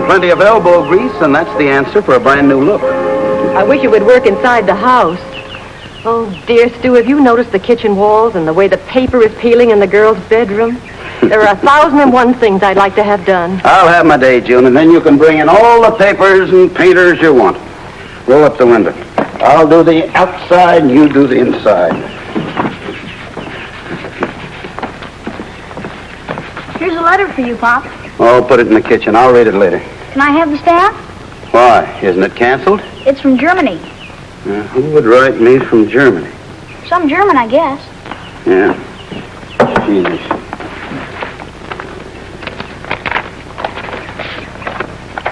plenty of elbow grease, and that's the answer for a brand new look. I wish it would work inside the house. Oh, dear Stu, have you noticed the kitchen walls and the way the paper is peeling in the girls' bedroom? There are 1,001 things I'd like to have done. I'll have my day, June, and then you can bring in all the papers and painters you want. Roll up the window. I'll do the outside, and you do the inside. Here's a letter for you, Pop. Oh, put it in the kitchen. I'll read it later. Can I have the stamp? Why? Isn't it canceled? It's from Germany. Who would write me from Germany? Some German, I guess. Yeah. Jesus.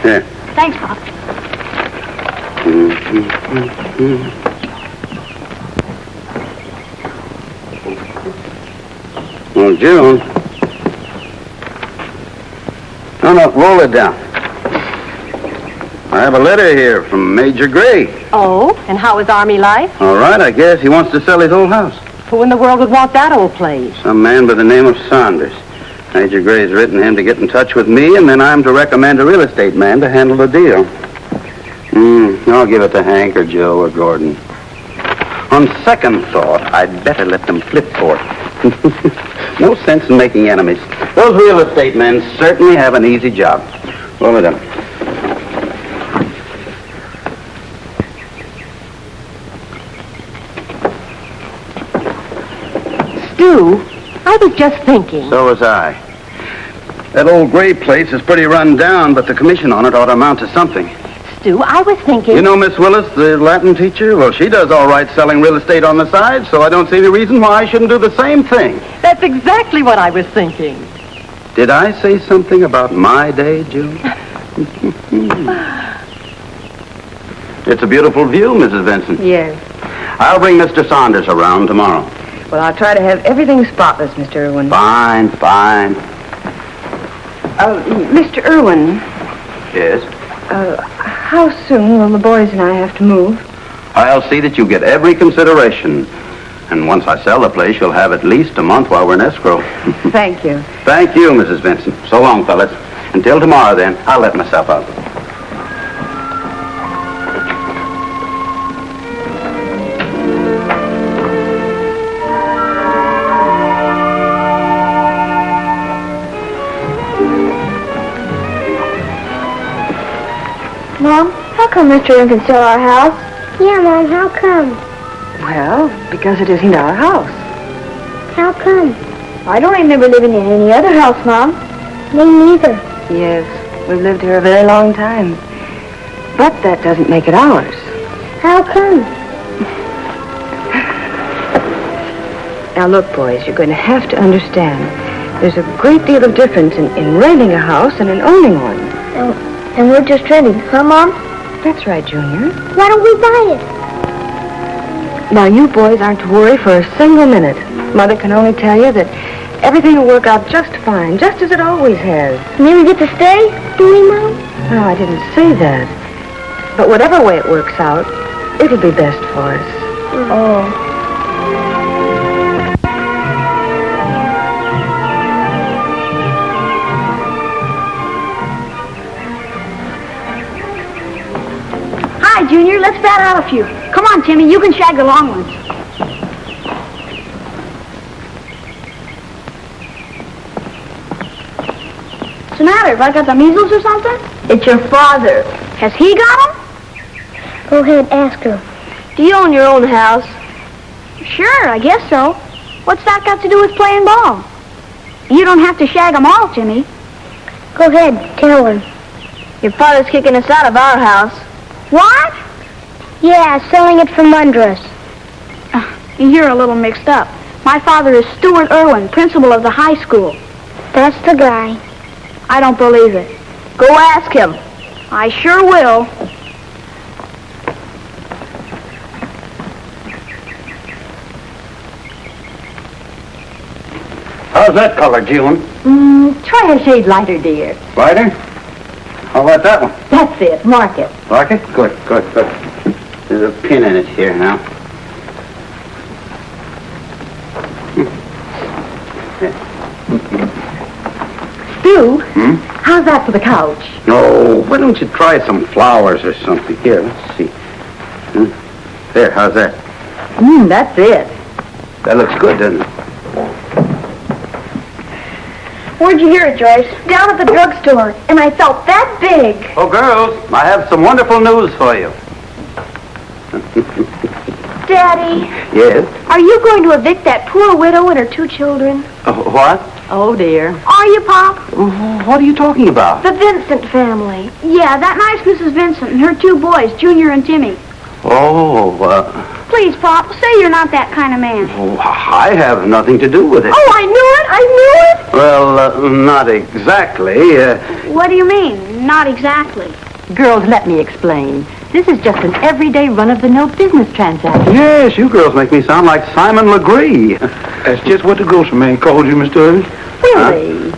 Here. Thanks, Pop. Well, June. No, roll it down. I have a letter here from Major Gray. Oh, and how is Army life? All right, I guess. He wants to sell his old house. Who in the world would want that old place? Some man by the name of Saunders. Major Gray's written him to get in touch with me, and then I'm to recommend a real estate man to handle the deal. I'll give it to Hank or Joe or Gordon. On second thought, I'd better let them flip for it. No sense in making enemies. Those real estate men certainly have an easy job. Roll it up. Stu, I was just thinking. So was I. That old Gray place is pretty run down, but the commission on it ought to amount to something. Stu, I was thinking... You know Miss Willis, the Latin teacher? Well, she does all right selling real estate on the side, so I don't see any reason why I shouldn't do the same thing. That's exactly what I was thinking. Did I say something about my day, June? It's a beautiful view, Mrs. Vincent. Yes. I'll bring Mr. Saunders around tomorrow. Well, I'll try to have everything spotless, Mr. Erwin. Fine. Mr. Erwin. Yes? How soon will the boys and I have to move? I'll see that you get every consideration. And once I sell the place, you'll have at least a month while we're in escrow. Thank you. Thank you, Mrs. Vincent. So long, fellas. Until tomorrow, then. I'll let myself out. Mom, how come Mr. Erwin can sell our house? Yeah, Mom, how come? Well, because it isn't our house. How come? I don't remember living in any other house, Mom. Me neither. Yes, we've lived here a very long time. But that doesn't make it ours. How come? Now, look, boys, you're going to have to understand. There's a great deal of difference in renting a house and in owning one. And we're just renting, huh, Mom? That's right, Junior. Why don't we buy it? Now, you boys aren't to worry for a single minute. Mother can only tell you that everything will work out just fine, just as it always has. And then we get to stay, do we, Mom? No, I didn't say that. But whatever way it works out, it'll be best for us. Oh. Hi, Junior. Let's bat out a few. Come on, Timmy. You can shag the long ones. What's the matter? Have I got the measles or something? It's your father. Has he got them? Go ahead, ask her. Do you own your own house? Sure, I guess so. What's that got to do with playing ball? You don't have to shag them all, Timmy. Go ahead, tell her. Your father's kicking us out of our house. What? Yeah, selling it from under us. You're a little mixed up. My father is Stu Erwin, principal of the high school. That's the guy. I don't believe it. Go ask him. I sure will. How's that color, June? Try a shade lighter, dear. Lighter? How about that one? That's it. Mark it. Like it? Good. There's a pin in it here now. Stu, how how's that for the couch? Oh, why don't you try some flowers or something? Here, let's see. There, how's that? That's it. That looks good, doesn't it? Where'd you hear it, Joyce? Down at the drugstore, and I felt that big. Oh, girls, I have some wonderful news for you. Daddy, Yes? are you going to evict that poor widow and her 2 children? What? Oh, dear. Are you, Pop? What are you talking about? The Vincent family. Yeah, that nice Mrs. Vincent and her 2 boys, Junior and Timmy. Oh, Please, Pop, say you're not that kind of man. I have nothing to do with it. Oh, I knew it! Well, not exactly. What do you mean, not exactly? Girls, let me explain. This is just an everyday run-of-the-mill business transaction. Yes, you girls make me sound like Simon Legree. That's just what the grocery man called you, Mr. Erwin. Really?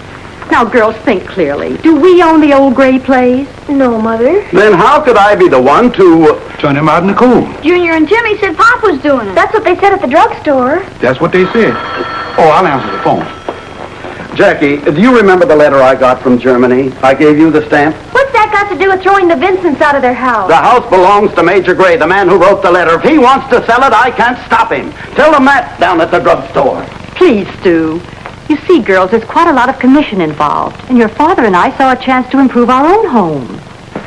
Now, girls, think clearly. Do we own the old gray place? No, Mother. Then how could I be the one to... Turn him out in the cold. Junior and Timmy said Pop was doing it. That's what they said at the drugstore. That's what they said. Oh, I'll answer the phone. Jackie, do you remember the letter I got from Germany? I gave you the stamp. What's that got to do with throwing the Vincents out of their house? The house belongs to Major Gray, the man who wrote the letter. If he wants to sell it, I can't stop him. Tell the Matt down at the drugstore. Please, Stu. You see, girls, there's quite a lot of commission involved. And your father and I saw a chance to improve our own home.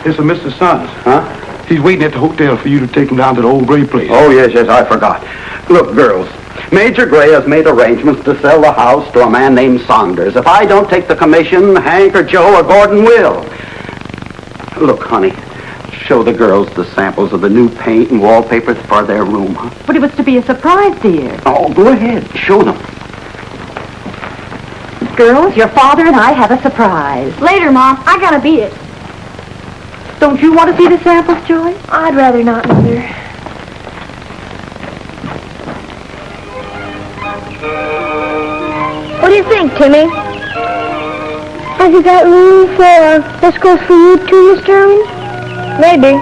It's a Mr. Saunders. Huh? He's waiting at the hotel for you to take him down to the old gray place. Oh, yes, I forgot. Look, girls, Major Gray has made arrangements to sell the house to a man named Saunders. If I don't take the commission, Hank or Joe or Gordon will. Look, honey, show the girls the samples of the new paint and wallpaper for their room, huh? But it was to be a surprise, dear. Oh, go ahead. Show them. Girls, your father and I have a surprise. Later, Mom. I gotta beat it. Don't you want to see the samples, Joyce? I'd rather not, Mother. What do you think, Timmy? Have you got room for this goes for you too, Mr. Erwin? Maybe.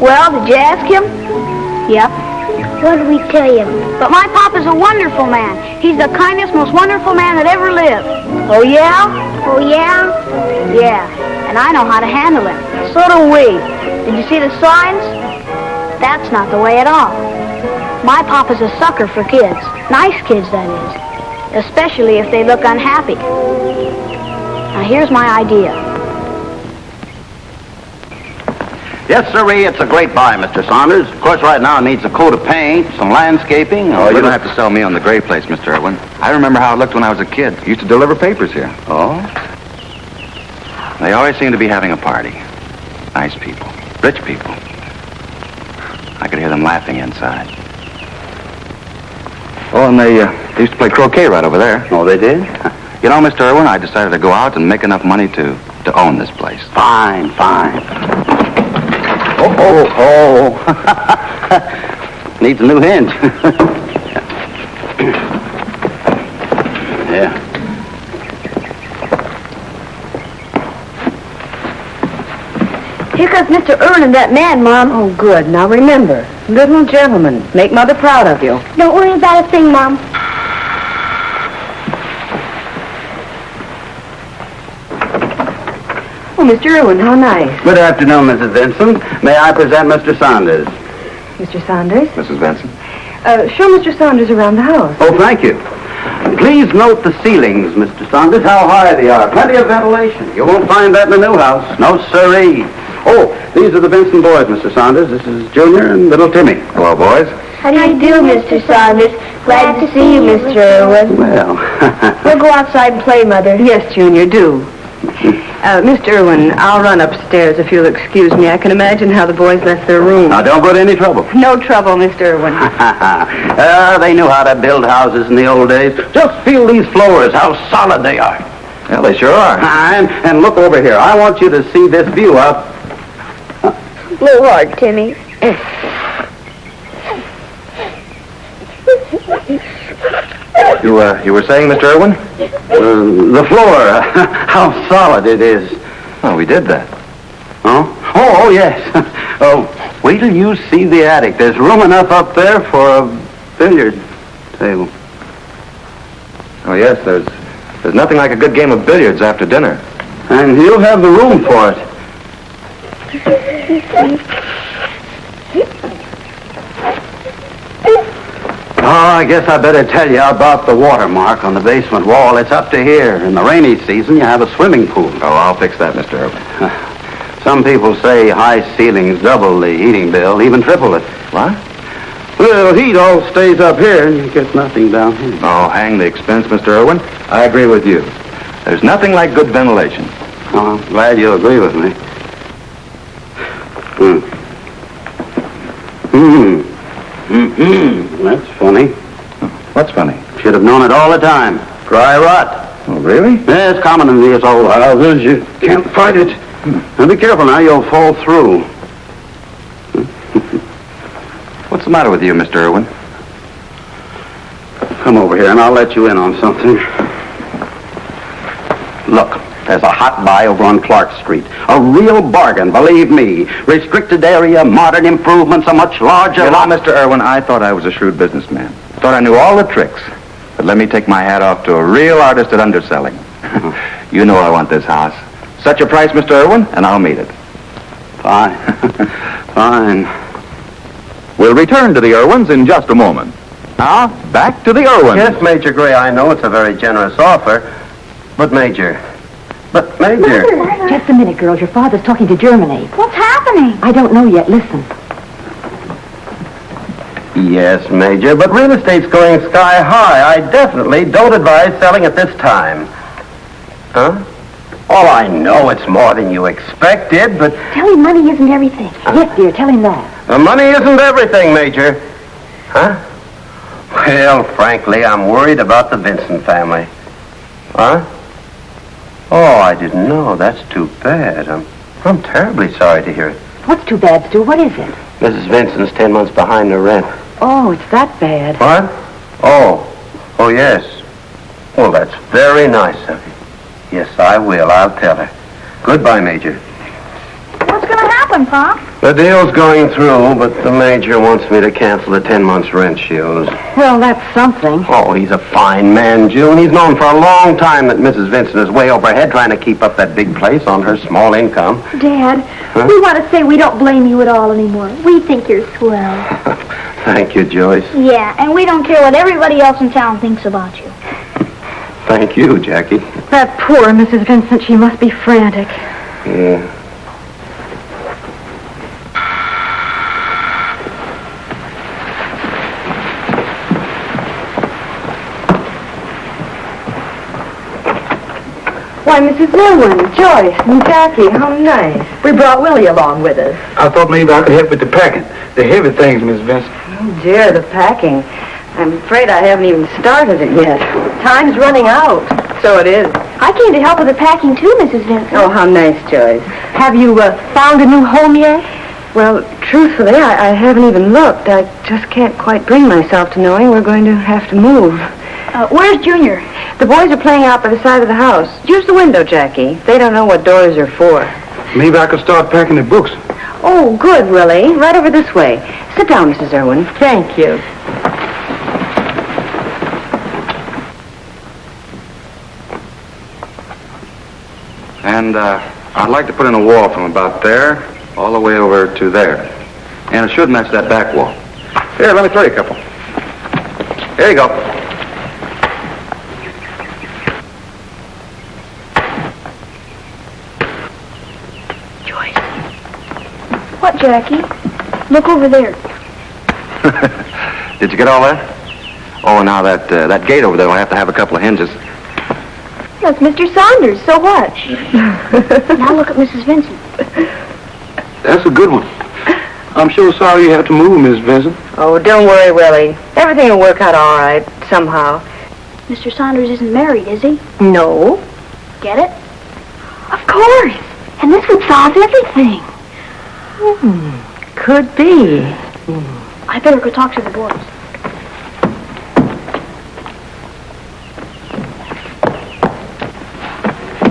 Well, did you ask him? Yep. What did we tell you? But my papa's a wonderful man. He's the kindest, most wonderful man that ever lived. Oh, yeah? Oh, yeah? Yeah. And I know how to handle him. So do we. Did you see the signs? That's not the way at all. My papa's a sucker for kids. Nice kids, that is. Especially if they look unhappy. Now, here's my idea. Yes, sirree, it's a great buy, Mr. Saunders. Of course, right now it needs a coat of paint, some landscaping. Oh, you don't have to sell me on the gray place, Mr. Erwin. I remember how it looked when I was a kid. Used to deliver papers here. Oh? They always seem to be having a party. Nice people. Rich people. I could hear them laughing inside. Oh, and they used to play croquet right over there. Oh, they did? You know, Mr. Erwin, I decided to go out and make enough money to own this place. Fine. Oh. Needs a new hinge. Yeah. Here comes Mr. Erwin and that man, Mom. Oh, good. Now remember, little gentlemen, make Mother proud of you. Don't worry about a thing, Mom. Oh, Mr. Erwin, how nice. Good afternoon, Mrs. Vincent. May I present Mr. Saunders? Mr. Saunders? Mrs. Vincent? Show Mr. Saunders around the house. Oh, thank you. Please note the ceilings, Mr. Saunders, how high they are. Plenty of ventilation. You won't find that in the new house. No, sirree. Oh, these are the Vincent boys, Mr. Saunders. This is Junior and little Timmy. Hello, boys. How do you do, Mr. Saunders? Glad to see you, Mr. Erwin. Well, We'll go outside and play, Mother. Yes, Junior, do. Mr. Erwin, I'll run upstairs if you'll excuse me. I can imagine how the boys left their room. now don't put any trouble. No trouble, Mr. Erwin. They knew how to build houses in the old days. Just feel these floors, how solid they are. Well, they sure are. And look over here. I want you to see this view out. A little hard, Timmy. You were saying, Mr. Erwin? The floor, how solid it is. Oh, we did that. Oh? Oh, yes. Oh, wait till you see the attic. There's room enough up there for a billiard table. Oh, yes, there's nothing like a good game of billiards after dinner. And you'll have the room for it. Oh, I guess I better tell you about the watermark on the basement wall. It's up to here. In the rainy season, you have a swimming pool. Oh, I'll fix that, Mr. Erwin. Some people say high ceilings double the heating bill, even triple it. What? Well, heat all stays up here, and you get nothing down here. Oh, hang the expense, Mr. Erwin. I agree with you. There's nothing like good ventilation. Oh, I'm glad you agree with me. That's funny. What's funny? Should have known it all the time. Dry rot. Oh, really? Yeah, it's common in these old houses. You can't fight it. Now be careful now, you'll fall through. What's the matter with you, Mr. Erwin? Come over here and I'll let you in on something. Look, there's a hot buy over on Clark Street. A real bargain, believe me. Restricted area, modern improvements, a much larger... You know, Mr. Erwin, I thought I was a shrewd businessman. Thought I knew all the tricks. But let me take my hat off to a real artist at underselling. You know I want this house. Set your price, Mr. Erwin, and I'll meet it. Fine. Fine. We'll return to the Erwins in just a moment. Now, back to the Erwins. Yes, Major Gray, I know it's a very generous offer. But, Major... Just a minute, girls. Your father's talking to Germany. What's happening? I don't know yet. Listen. Yes, Major, but real estate's going sky high. I definitely don't advise selling at this time. Huh? Oh, I know it's more than you expected, but... Tell him money isn't everything. Yes, dear. Tell him that. The money isn't everything, Major. Huh? Well, frankly, I'm worried about the Vincent family. Huh? Oh, I didn't know. That's too bad. I'm terribly sorry to hear it. What's too bad, Stu? What is it? Mrs. Vincent's 10 months behind the rent. Oh, it's that bad. What? Oh, yes. Well, that's very nice of you. Yes, I will. I'll tell her. Goodbye, Major. What's going to happen, Pop? The deal's going through, but the Major wants me to cancel the 10 months rent she owes. Well, that's something. Oh, he's a fine man, June. He's known for a long time that Mrs. Vincent is way overhead trying to keep up that big place on her small income. Dad, we want to say we don't blame you at all anymore. We think you're swell. Thank you, Joyce. Yeah, and we don't care what everybody else in town thinks about you. Thank you, Jackie. That poor Mrs. Vincent. She must be frantic. Yeah. Why, Mrs. Erwin, Joyce, and Jackie, how nice. We brought Willie along with us. I thought maybe I could help with the packing. The heavy things, Miss Vincent. Oh, dear, the packing. I'm afraid I haven't even started it yet. Time's running out. So it is. I came to help with the packing too, Mrs. Vincent. Oh, how nice, Joyce. Have you found a new home yet? Well, truthfully, I haven't even looked. I just can't quite bring myself to knowing we're going to have to move. Where's Junior? The boys are playing out by the side of the house. Use the window, Jackie. They don't know what doors are for. Maybe I could start packing the books. Oh, good, Willie. Right over this way. Sit down, Mrs. Erwin. Thank you. And I'd like to put in a wall from about there all the way over to there. And it should match that back wall. Here, let me throw you a couple. Here you go. What, Jackie? Look over there. Did you get all that? Oh, now that gate over there will have to have a couple of hinges. That's Mr. Saunders. So what? Now look at Mrs. Vincent. That's a good one. I'm sure sorry you have to move, Miss Vincent. Oh, don't worry, Willie. Everything will work out all right, somehow. Mr. Saunders isn't married, is he? No. Get it? Of course. And this would solve everything. Could be. I better go talk to the boys.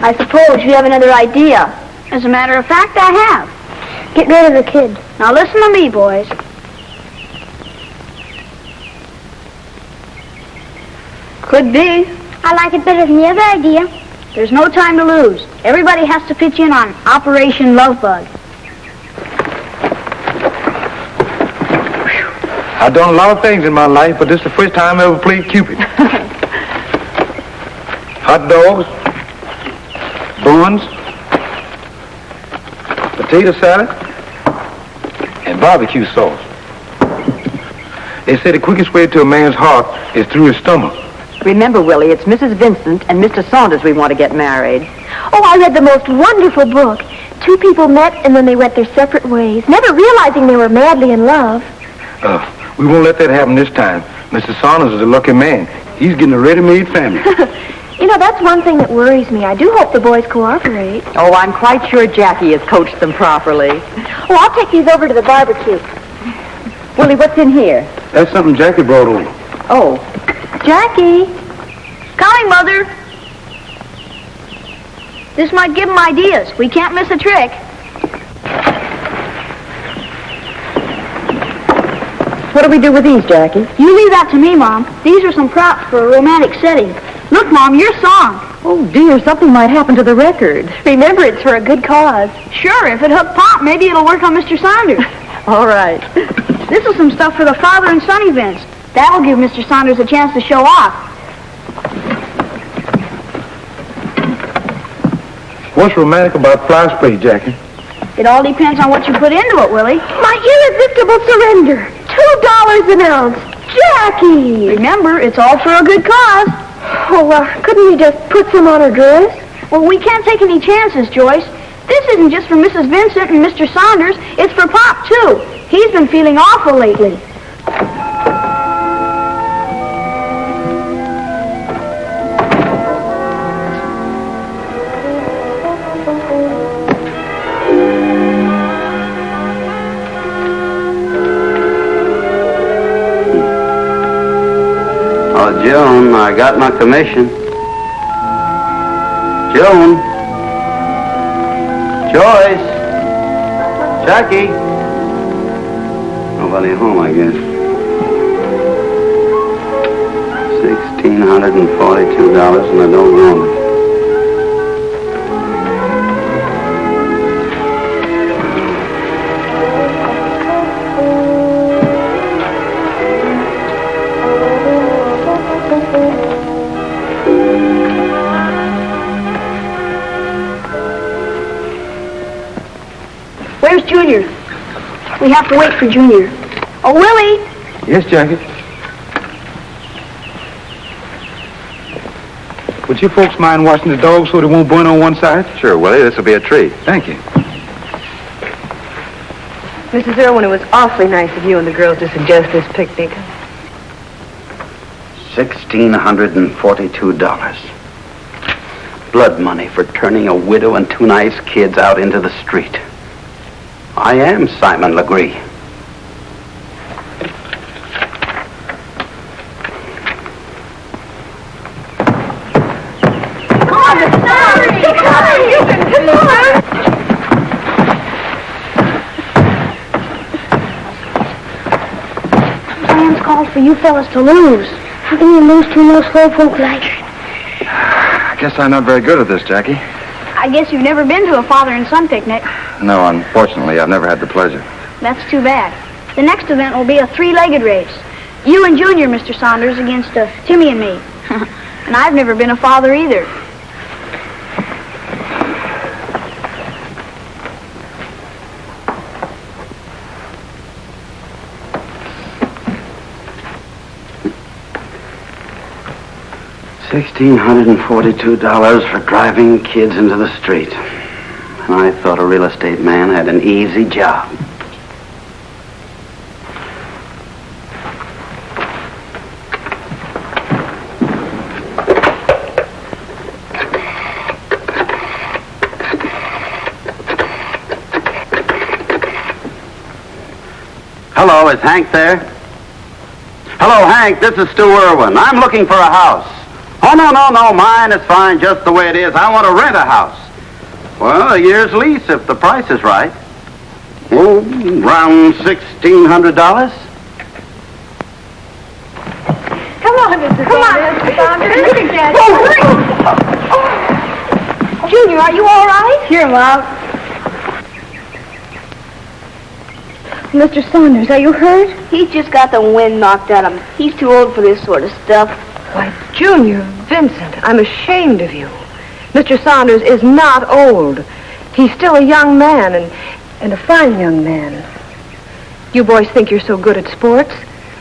I suppose you have another idea. As a matter of fact, I have. Get rid of the kid. Now listen to me, boys. Could be. I like it better than the other idea. There's no time to lose. Everybody has to pitch in on Operation Lovebug. I've done a lot of things in my life, but this is the first time I ever played Cupid. Hot dogs, buns, potato salad, and barbecue sauce. They say the quickest way to a man's heart is through his stomach. Remember, Willie, it's Mrs. Vincent and Mr. Saunders we want to get married. Oh, I read the most wonderful book. Two people met and then they went their separate ways, never realizing they were madly in love. We won't let that happen this time. Mr. Saunders is a lucky man. He's getting a ready-made family. You know, that's one thing that worries me. I do hope the boys cooperate. Oh, I'm quite sure Jackie has coached them properly. Oh, I'll take these over to the barbecue. Willie, what's in here? That's something Jackie brought over. Oh, Jackie. Coming, Mother. This might give them ideas. We can't miss a trick. what do we do with these, Jackie? You leave that to me, Mom. These are some props for a romantic setting. Look, Mom, your song. Oh, dear, something might happen to the record. Remember, it's for a good cause. Sure, if it hooked Pop, maybe it'll work on Mr. Saunders. All right. This is some stuff for the father and son events. That'll give Mr. Saunders a chance to show off. What's romantic about fly spray, Jackie? It all depends on what you put into it, Willie. My irresistible surrender. $2 an ounce. Jackie! Remember, it's all for a good cause. Oh, couldn't you just put some on her dress? Well, we can't take any chances, Joyce. This isn't just for Mrs. Vincent and Mr. Saunders. It's for Pop, too. He's been feeling awful lately. Oh, Joan, I got my commission. Joan. Joyce. Jackie. Nobody home, I guess. $1,642 and I don't own it. Where's Junior? We have to wait for Junior. Oh, Willie! Yes, Jackie? Would you folks mind washing the dogs so they won't burn on one side? Sure, Willie. This will be a treat. Thank you. Mrs. Erwin, it was awfully nice of you and the girls to suggest this picnic. $1,642. Blood money for turning a widow and two nice kids out into the street. I am Simon Legree. Come on, come on! Plans called for you fellas to lose. How can you lose to no slow folk like? I guess I'm not very good at this, Jackie. I guess you've never been to a father and son picnic. No, unfortunately, I've never had the pleasure. That's too bad. The next event will be a three-legged race. You and Junior, Mr. Saunders, against Timmy and me. And I've never been a father either. $1,642 for driving kids into the street. And I thought a real estate man had an easy job. Hello, is Hank there? Hello, Hank, this is Stu Erwin. I'm looking for a house. Oh, no. Mine is fine just the way it is. I want to rent a house. Well, a year's lease if the price is right. Oh, around $1,600. Come on, Mr. Saunders. Look at Dad. Junior, are you all right? Here, Mom. Mr. Saunders, are you hurt? He's just got the wind knocked out of him. He's too old for this sort of stuff. Why, Junior, Vincent, I'm ashamed of you. Mr. Saunders is not old. He's still a young man, and a fine young man. You boys think you're so good at sports?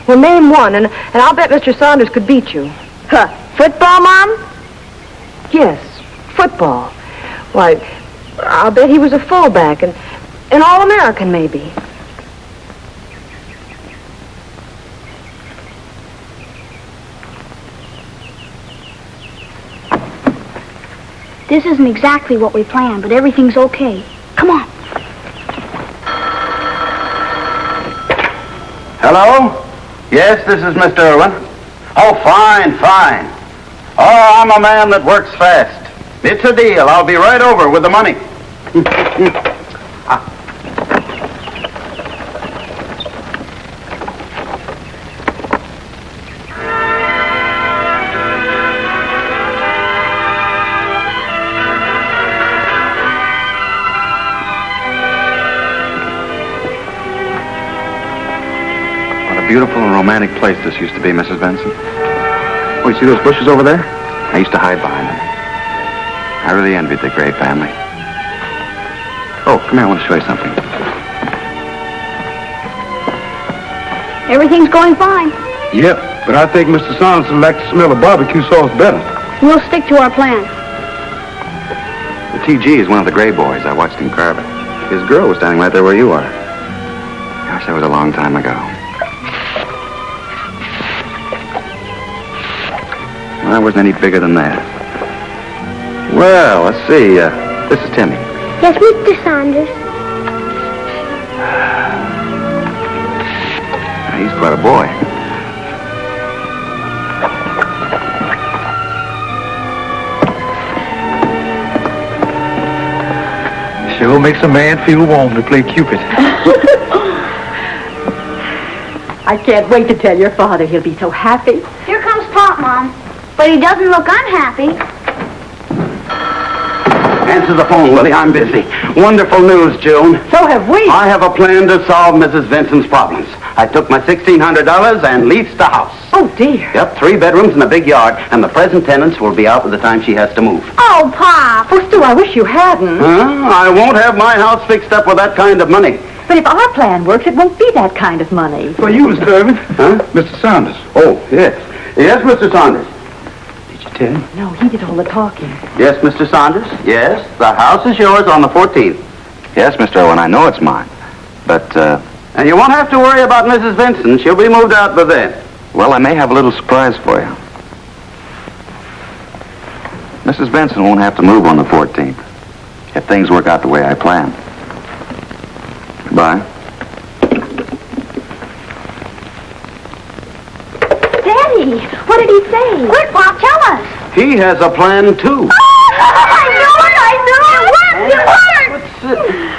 Well, name one, and I'll bet Mr. Saunders could beat you. Huh. Football, Mom? Yes, football. Why, I'll bet he was a fullback, and an All-American, maybe. This isn't exactly what we planned, but everything's okay. Come on. Hello? Yes, this is Mr. Erwin. Oh, fine. Oh, I'm a man that works fast. It's a deal. I'll be right over with the money. Beautiful and romantic place this used to be, Mrs. Vincent. Oh, you see those bushes over there? I used to hide behind them. I really envied the Gray family. Oh, come here, I want to show you something. Everything's going fine. Yep, but I think Mr. Saunders would like to smell the barbecue sauce better. We'll stick to our plan. The TG is one of the Gray boys. I watched him carve it. His girl was standing right there where you are. Gosh, that was a long time ago. I wasn't any bigger than that. Well, let's see. This is Timmy. Yes, Mr. Saunders. He's quite a boy. Sure makes a man feel warm to play Cupid. I can't wait to tell your father. He'll be so happy. Here comes Pop, Mom. But he doesn't look unhappy. Answer the phone, Willie. I'm busy. Wonderful news, June. So have we. I have a plan to solve Mrs. Vincent's problems. I took my $1,600 and leased the house. Oh, dear. Yep, 3 bedrooms and a big yard, and the present tenants will be out by the time she has to move. Oh, Pop. Oh, Stu, I wish you hadn't. Huh? I won't have my house fixed up with that kind of money. But if our plan works, it won't be that kind of money. For you, Mr. Erwin. Huh? Mr. Saunders. Oh, yes. Yes, Mr. Saunders. Did you tell him? No, he did all the talking. Yes, Mr. Saunders. Yes, the house is yours on the 14th. Yes, Mr. Erwin, I know it's mine. But, And you won't have to worry about Mrs. Vincent. She'll be moved out by then. well, I may have a little surprise for you. Mrs. Vincent won't have to move on the 14th if things work out the way I planned. Goodbye. Daddy, what did he say? Quick, Pop, tell us. He has a plan, too. I know it. It worked.